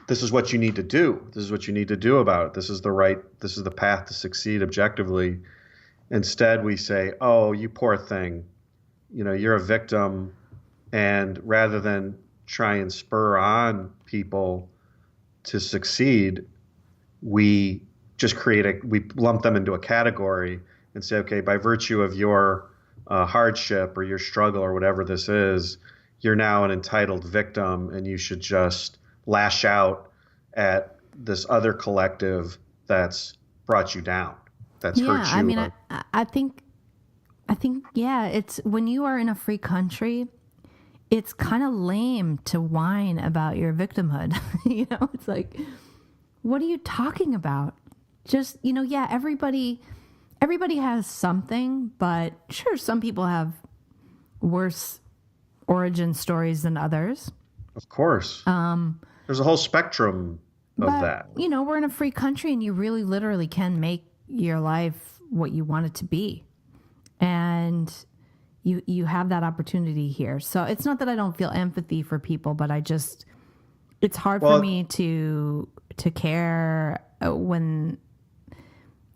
Speaker 3: This is what you need to do. This is what you need to do about it. This is the path to succeed objectively. Instead, we say, oh, you poor thing, you're a victim. And rather than try and spur on people to succeed, we just we lump them into a category and say, okay, by virtue of your hardship or your struggle or whatever this is, you're now an entitled victim, and you should just lash out at this other collective that's brought you down, that's hurt you.
Speaker 2: I mean, I think, it's when you are in a free country, it's kind of lame to whine about your victimhood. It's like, what are you talking about? Just, everybody has something, but sure, some people have worse origin stories than others.
Speaker 3: Of course. There's a whole spectrum of that.
Speaker 2: We're in a free country, and you really literally can make your life what you want it to be. And you have that opportunity here. So it's not that I don't feel empathy for people, but it's hard for me to care when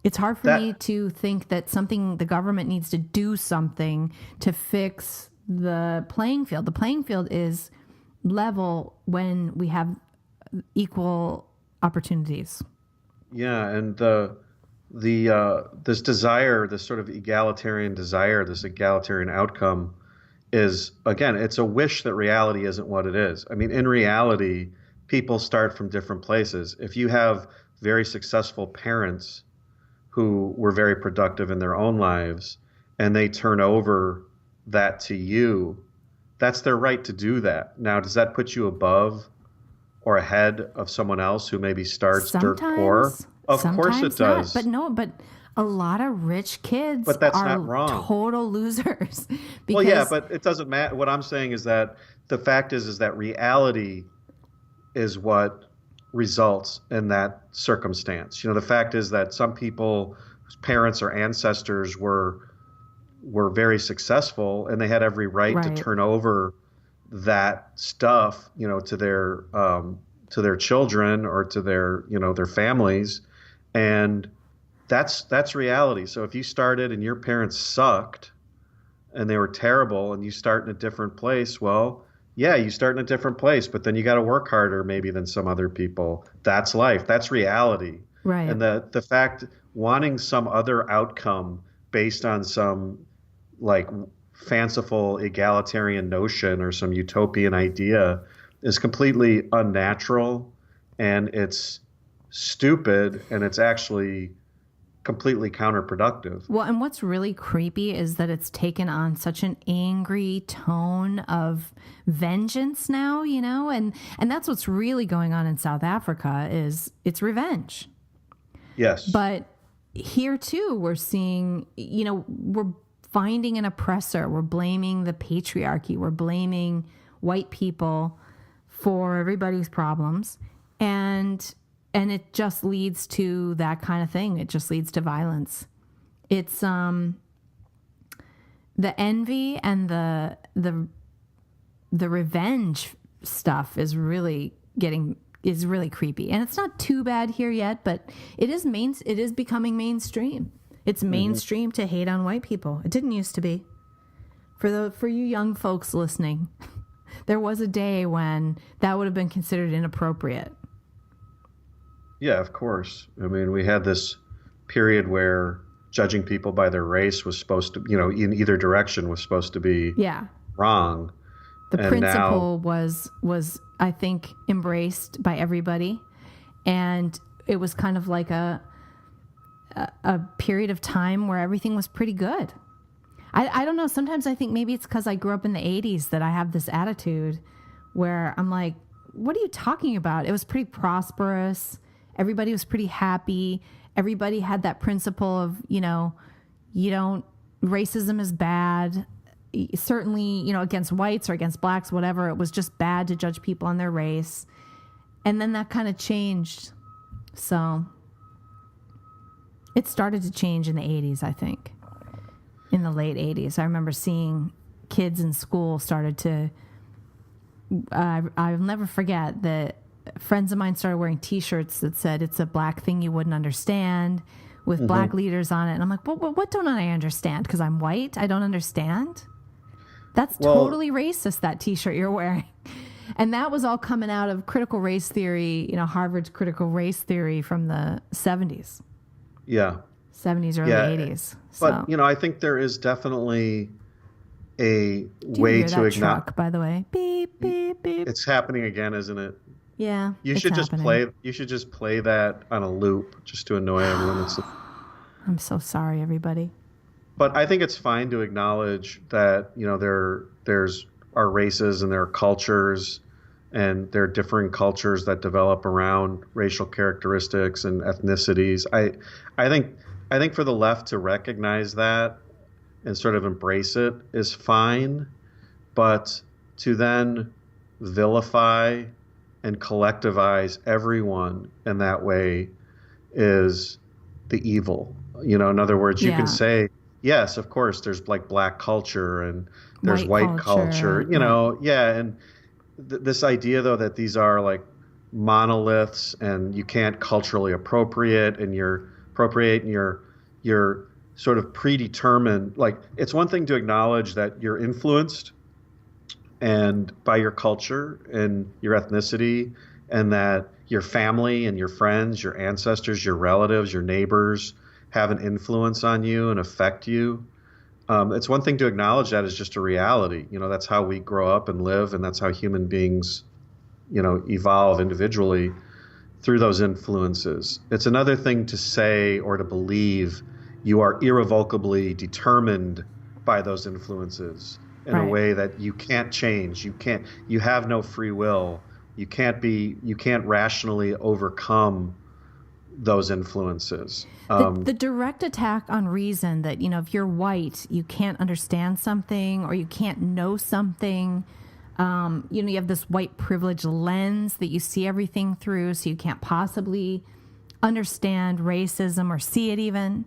Speaker 2: it's hard for me to think that the government needs to do something to fix the playing field. The playing field is level when we have equal opportunities.
Speaker 3: Yeah, and this desire, this sort of egalitarian desire, this egalitarian outcome is, again, it's a wish that reality isn't what it is. I mean, in reality, people start from different places. If you have very successful parents who were very productive in their own lives and they turn over that to you, that's their right to do that. Now, does that put you above or ahead of someone else who maybe starts dirt poor? Of course it does.
Speaker 2: But a lot of rich kids
Speaker 3: but that's
Speaker 2: are
Speaker 3: not wrong.
Speaker 2: Total losers.
Speaker 3: Well, yeah, but it doesn't matter. What I'm saying is that the fact is that reality is what results in that circumstance. The fact is that some people whose parents or ancestors were very successful, and they had every right to turn over that stuff, to their children or to their families, and that's reality. So if you started and your parents sucked and they were terrible, and you start in a different place, well, yeah, you start in a different place, but then you got to work harder maybe than some other people. That's life. That's reality.
Speaker 2: Right.
Speaker 3: And the fact wanting some other outcome based on some like fanciful egalitarian notion or some utopian idea is completely unnatural, and it's stupid, and it's actually completely counterproductive.
Speaker 2: Well, and what's really creepy is that it's taken on such an angry tone of vengeance now, and that's what's really going on in South Africa is it's revenge.
Speaker 3: Yes.
Speaker 2: But here too, we're seeing, we're finding an oppressor. We're blaming the patriarchy. We're blaming white people for everybody's problems. And it just leads to that kind of thing. It just leads to violence. It's the envy and the revenge stuff is really creepy. And it's not too bad here yet, but it is becoming mainstream. It's mainstream to hate on white people. It didn't used to be. For you young folks listening, there was a day when that would have been considered inappropriate.
Speaker 3: Yeah, of course. I mean, we had this period where judging people by their race was supposed to, in either direction was supposed to be wrong.
Speaker 2: The principle was I think embraced by everybody, and it was kind of like a period of time where everything was pretty good. I don't know. Sometimes I think maybe it's because I grew up in the 80s that I have this attitude where I'm like, what are you talking about? It was pretty prosperous. Everybody was pretty happy. Everybody had that principle of, racism is bad. Certainly, against whites or against blacks, whatever. It was just bad to judge people on their race. And then that kind of changed. So it started to change in the 80s, I think. In the late 80s. I remember seeing kids in school started to, I'll never forget that friends of mine started wearing T-shirts that said, "It's a black thing you wouldn't understand," with black leaders on it. And I'm like, what don't I understand? Because I'm white? I don't understand? That's totally racist, that T-shirt you're wearing. And that was all coming out of critical race theory, Harvard's critical race theory from the 70s.
Speaker 3: Yeah.
Speaker 2: 70s, early 80s.
Speaker 3: But, I think there is definitely a way to acknowledge.
Speaker 2: Truck, by the way. Beep, beep, beep.
Speaker 3: It's happening again, isn't it?
Speaker 2: Yeah.
Speaker 3: You should just play that on a loop just to annoy everyone.
Speaker 2: I'm so sorry, everybody.
Speaker 3: But I think it's fine to acknowledge that, there's our races and there are cultures and there are differing cultures that develop around racial characteristics and ethnicities. I think for the left to recognize that and sort of embrace it is fine, but to then vilify and collectivize everyone in that way is the evil. In other words, you can say, yes, of course, there's like black culture and there's white culture, and this idea though that these are like monoliths and you can't culturally appropriate and you're sort of predetermined. Like, it's one thing to acknowledge that you're influenced and by your culture and your ethnicity, and that your family and your friends, your ancestors, your relatives, your neighbors have an influence on you and affect you. It's one thing to acknowledge that as just a reality. That's how we grow up and live, and that's how human beings, evolve individually through those influences. It's another thing to say or to believe you are irrevocably determined by those influences in a way that you can't change. You have no free will. You can't rationally overcome those influences.
Speaker 2: The direct attack on reason that, if you're white, you can't understand something or you can't know something. You have this white privilege lens that you see everything through, so you can't possibly understand racism or see it even,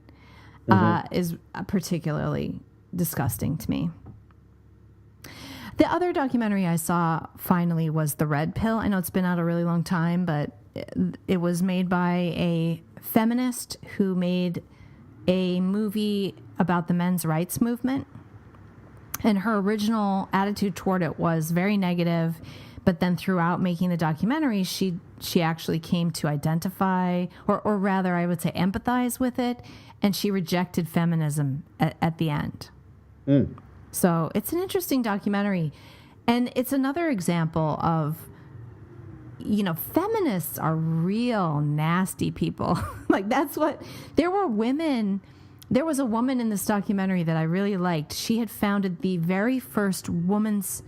Speaker 2: is particularly disgusting to me. The other documentary I saw finally was The Red Pill. I know it's been out a really long time, but it was made by a feminist who made a movie about the men's rights movement. And her original attitude toward it was very negative, but then throughout making the documentary, she actually came to identify, or rather I would say empathize with it, and she rejected feminism at the end. So it's an interesting documentary. And it's another example of, feminists are real nasty people. Like, that's what, there was a woman in this documentary that I really liked. She had founded the very first women's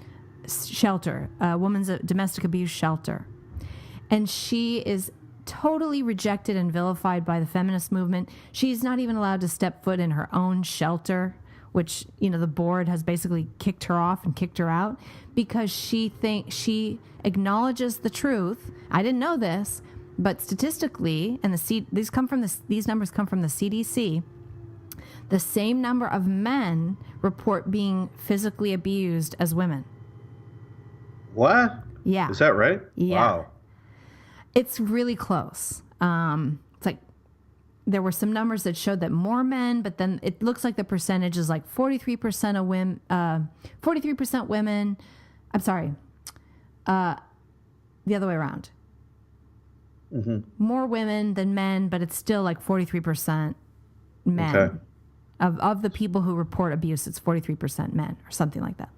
Speaker 2: shelter, women's domestic abuse shelter. And she is totally rejected and vilified by the feminist movement. She's not even allowed to step foot in her own shelter, which, the board has basically kicked her off and kicked her out because she acknowledges the truth. I didn't know this, but statistically, and these numbers come from the CDC. The same number of men report being physically abused as women.
Speaker 3: What?
Speaker 2: Yeah.
Speaker 3: Is that right?
Speaker 2: Yeah.
Speaker 3: Wow.
Speaker 2: It's really close. It's like there were some numbers that showed that more men, but then it looks like the percentage is like 43% of women, 43% women. I'm sorry. The other way around. Mm-hmm. More women than men, but it's still like 43% men.
Speaker 3: Okay.
Speaker 2: Of the people who report abuse, it's 43% men or something like that.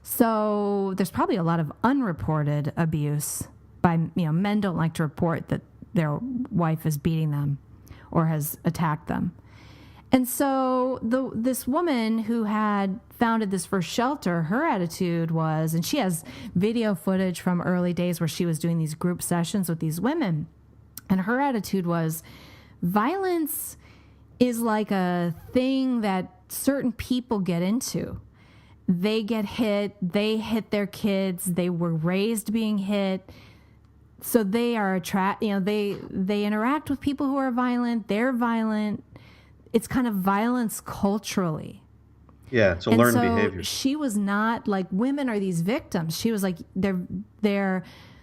Speaker 2: So there's probably a lot of unreported abuse by, men don't like to report that their wife is beating them or has attacked them. And so this woman who had founded this first shelter, her attitude was, and she has video footage from early days where she was doing these group sessions with these women. And her attitude was, violence is like a thing that certain people get into. They get hit, they hit their kids, they were raised being hit. So they are they interact with people who are violent, they're violent. It's kind of violence culturally.
Speaker 3: Yeah, it's a learned behavior.
Speaker 2: She was not like, women are these victims. She was like, they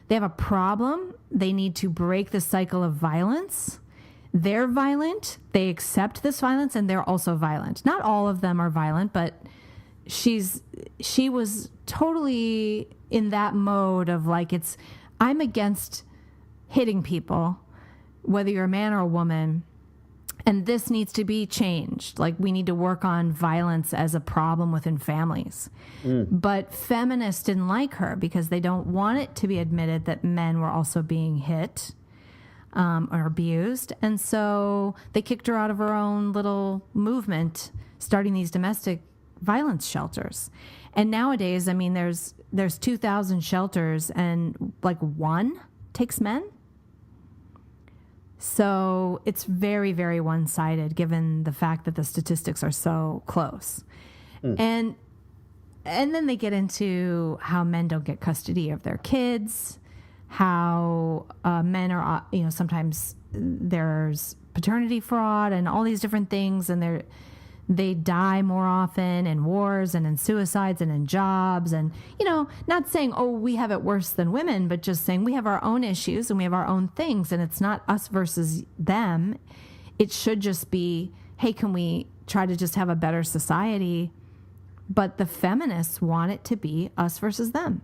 Speaker 2: have a problem. They need to break the cycle of violence. They're violent. They accept this violence, and they're also violent. Not all of them are violent, but she was totally in that mode of like, I'm against hitting people, whether you're a man or a woman, and this needs to be changed. Like, we need to work on violence as a problem within families. But feminists didn't like her because they don't want it to be admitted that men were also being hit or abused. And so they kicked her out of her own little movement, starting these domestic violence shelters. And nowadays, I mean, there's 2,000 shelters, and like one takes men. So it's very, very one-sided, given the fact that the statistics are so close. And then they get into how men don't get custody of their kids, how men are, sometimes there's paternity fraud and all these different things, and they die more often in wars and in suicides and in jobs. And, not saying, oh, we have it worse than women, but just saying we have our own issues and we have our own things, and it's not us versus them. It should just be, hey, can we try to just have a better society? But the feminists want it to be us versus them.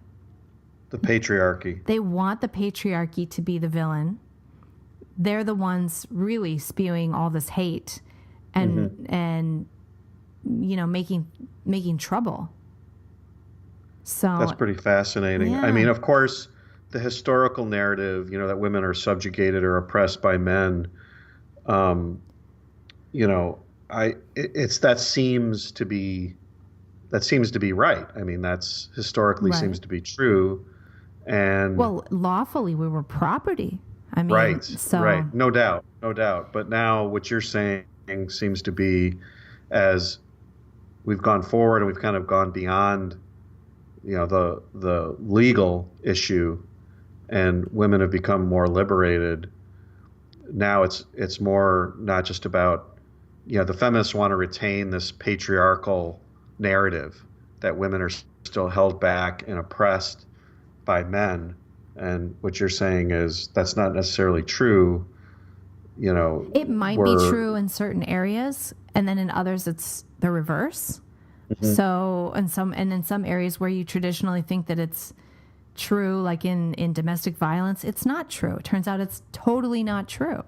Speaker 3: The patriarchy. They
Speaker 2: want the patriarchy to be the villain. They're the ones really spewing all this hate and making trouble. So
Speaker 3: that's pretty fascinating.
Speaker 2: Yeah.
Speaker 3: I mean, of course, the historical narrative, that women are subjugated or oppressed by men, that seems to be right. I mean, that's historically
Speaker 2: right.
Speaker 3: Seems to be true. And
Speaker 2: lawfully we were property. I mean,
Speaker 3: right. No doubt. But now what you're saying seems to be, as we've gone forward and we've kind of gone beyond, the legal issue, and women have become more liberated. Now it's more not just about, the feminists want to retain this patriarchal narrative that women are still held back and oppressed by men. And what you're saying is that's not necessarily true.
Speaker 2: It might be true in certain areas, and then in others it's the reverse. Mm-hmm. So in some areas where you traditionally think that it's true, like in domestic violence, it's not true. It turns out it's totally not true.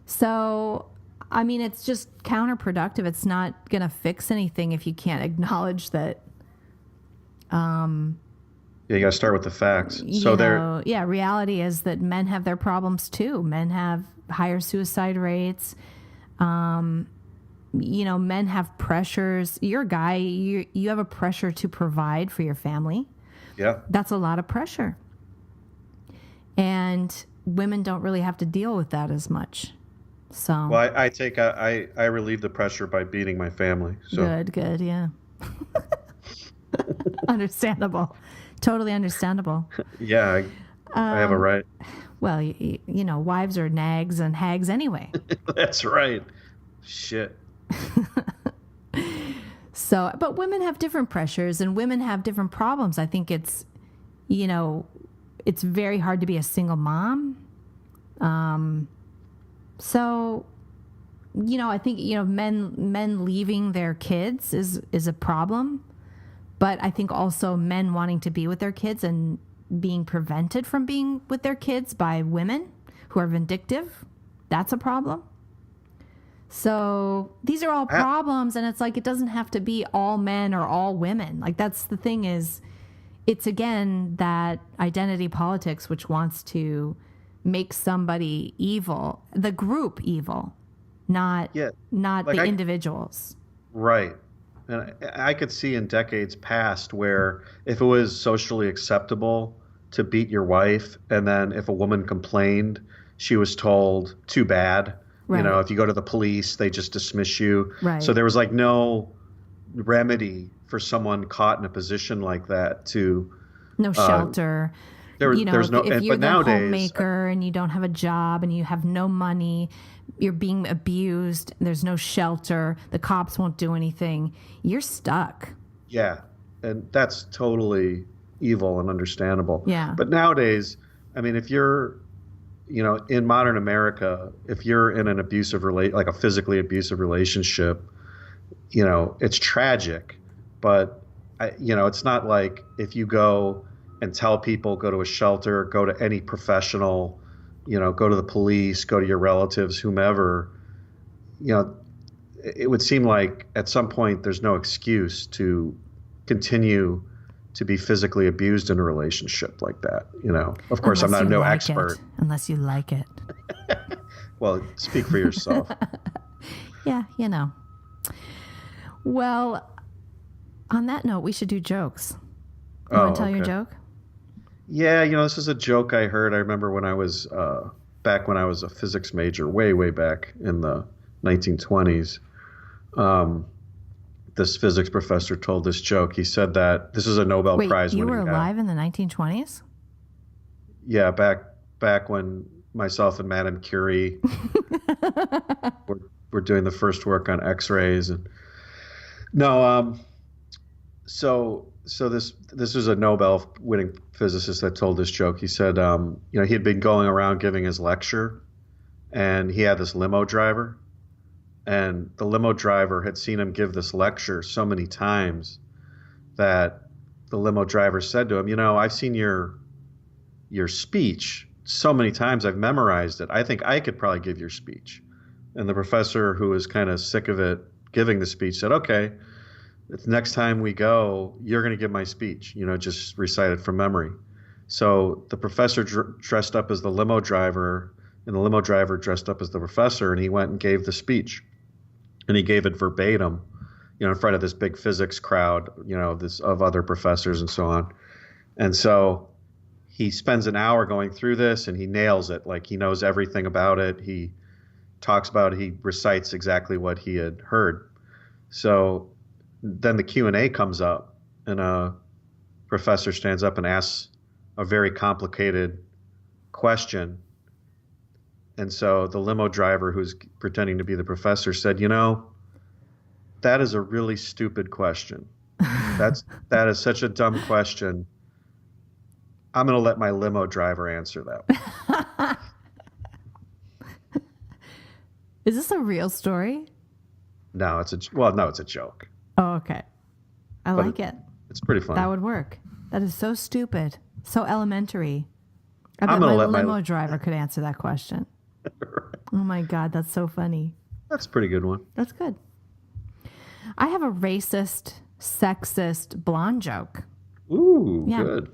Speaker 2: So, I mean, it's just counterproductive. It's not going to fix anything if you can't acknowledge that
Speaker 3: Yeah, you got to start with the facts. So
Speaker 2: reality is that men have their problems too. Men have higher suicide rates. Men have pressures. You're a guy, you have a pressure to provide for your family.
Speaker 3: Yeah.
Speaker 2: That's a lot of pressure. And women don't really have to deal with that as much. So
Speaker 3: well, I relieve the pressure by beating my family. So.
Speaker 2: Good, yeah. Understandable. Totally understandable.
Speaker 3: Yeah, I have a right.
Speaker 2: Well, wives are nags and hags anyway.
Speaker 3: That's right. Shit.
Speaker 2: So, but women have different pressures and women have different problems. I think it's very hard to be a single mom. So, I think, men leaving their kids is a problem. But I think also men wanting to be with their kids and being prevented from being with their kids by women who are vindictive, that's a problem. So these are all problems, and it's like it doesn't have to be all men or all women. Like that's the thing is, it's again that identity politics which wants to make somebody evil, the group evil, not the individuals.
Speaker 3: Right. And I could see in decades past where if it was socially acceptable to beat your wife, and then if a woman complained, she was told, too bad. Right. If you go to the police, they just dismiss you.
Speaker 2: Right.
Speaker 3: So there was like no remedy for someone caught in a position like that
Speaker 2: no shelter.
Speaker 3: There's no.
Speaker 2: If you're
Speaker 3: but
Speaker 2: the
Speaker 3: nowadays,
Speaker 2: homemaker and you don't have a job and you have no money, you're being abused. There's no shelter. The cops won't do anything. You're stuck.
Speaker 3: Yeah, and that's totally evil and understandable.
Speaker 2: Yeah.
Speaker 3: But nowadays, I mean, if you're, in modern America, if you're in an like a physically abusive relationship, it's tragic. But it's not like if you go and tell people, go to a shelter, go to any professional, go to the police, go to your relatives, whomever, it would seem like at some point there's no excuse to continue to be physically abused in a relationship like that. Of course, I'm not no expert.
Speaker 2: Unless you like it.
Speaker 3: Well, speak for yourself.
Speaker 2: Yeah, Well, on that note, we should do jokes. You want to tell your joke?
Speaker 3: Yeah, this is a joke I heard. I remember when I was back when I was a physics major, way, way back in the 1920s. This physics professor told this joke. He said that this is a Nobel Prize winning guy.
Speaker 2: You were alive in the 1920s?
Speaker 3: Yeah, back when myself and Madame Curie were doing the first work on X-rays, and so this was a Nobel winning physicist that told this joke. He said, he had been going around giving his lecture, and he had this limo driver, and the limo driver had seen him give this lecture so many times that the limo driver said to him, I've seen your speech so many times. I've memorized it. I think I could probably give your speech. And the professor, who was kind of sick of it giving the speech, said, okay, the next time we go, you're going to give my speech, just recite it from memory. So the professor dressed up as the limo driver, and the limo driver dressed up as the professor, and he went and gave the speech. And he gave it verbatim, in front of this big physics crowd, of other professors and so on. And so he spends an hour going through this, and he nails it. Like, he knows everything about it. He talks about it. He recites exactly what he had heard. So then the Q&A comes up, and a professor stands up and asks a very complicated question. And so the limo driver, who's pretending to be the professor, said, that is a really stupid question. That is such a dumb question. I'm going to let my limo driver answer that.
Speaker 2: Is this a real story?
Speaker 3: No, it's a joke.
Speaker 2: Oh, okay. I like it.
Speaker 3: It's pretty funny.
Speaker 2: That would work. That is so stupid. So elementary. I bet my limo driver could answer that question. Right. Oh my God, that's so funny.
Speaker 3: That's a pretty good one.
Speaker 2: That's good. I have a racist, sexist blonde joke.
Speaker 3: Ooh, yeah. Good.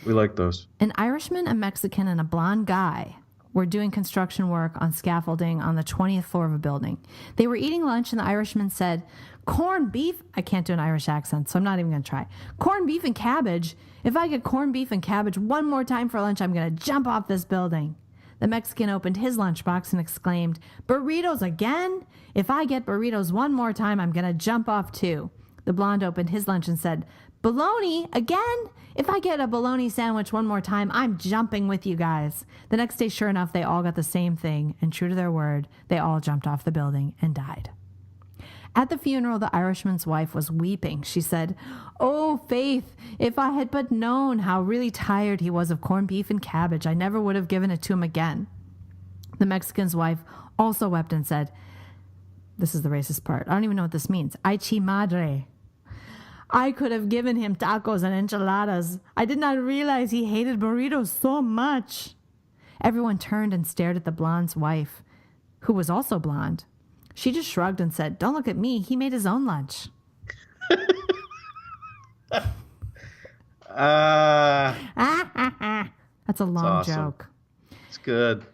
Speaker 3: We like those.
Speaker 2: An Irishman, a Mexican, and a blonde guy were doing construction work on scaffolding on the 20th floor of a building. They were eating lunch, and the Irishman said, corned beef. I can't do an Irish accent, so I'm not even going to try. Corned beef and cabbage. If I get corned beef and cabbage one more time for lunch, I'm going to jump off this building. The Mexican opened his lunchbox and exclaimed, burritos again? If I get burritos one more time, I'm going to jump off too. The blonde opened his lunch and said, bologna again? If I get a bologna sandwich one more time, I'm jumping with you guys. The next day, sure enough, they all got the same thing, and true to their word, they all jumped off the building and died. At the funeral, the Irishman's wife was weeping. She said, oh, Faith, if I had but known how really tired he was of corned beef and cabbage, I never would have given it to him again. The Mexican's wife also wept and said, this is the racist part. I don't even know what this means. Ay chi madre. I could have given him tacos and enchiladas. I did not realize he hated burritos so much. Everyone turned and stared at the blonde's wife, who was also blonde. She just shrugged and said, don't look at me. He made his own lunch. That's a long
Speaker 3: awesome.
Speaker 2: joke.
Speaker 3: It's good.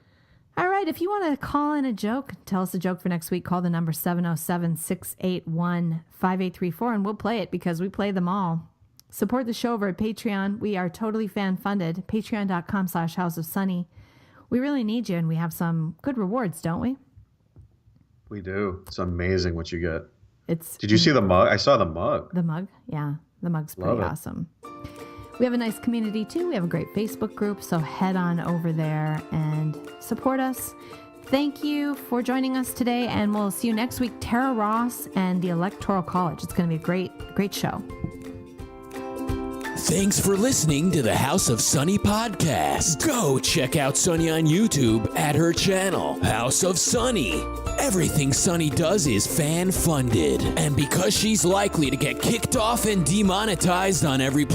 Speaker 2: All right. If you want to call in a joke, tell us a joke for next week, call the number 707-681-5834, and we'll play it because we play them all. Support the show over at Patreon. We are totally fan-funded. Patreon.com/House of Sunny. We really need you, and we have some good rewards, don't we?
Speaker 3: We do. It's amazing what you get.
Speaker 2: Did
Speaker 3: you see the mug? I saw the mug.
Speaker 2: The mug? Yeah. The mug's pretty awesome. We have a nice community, too. We have a great Facebook group, so head on over there and support us. Thank you for joining us today, and we'll see you next week. Tara Ross and the Electoral College. It's going to be a great show.
Speaker 1: Thanks for listening to the House of Sunny podcast. Go check out Sunny on YouTube at her channel, House of Sunny. Everything Sunny does is fan-funded, and because she's likely to get kicked off and demonetized on every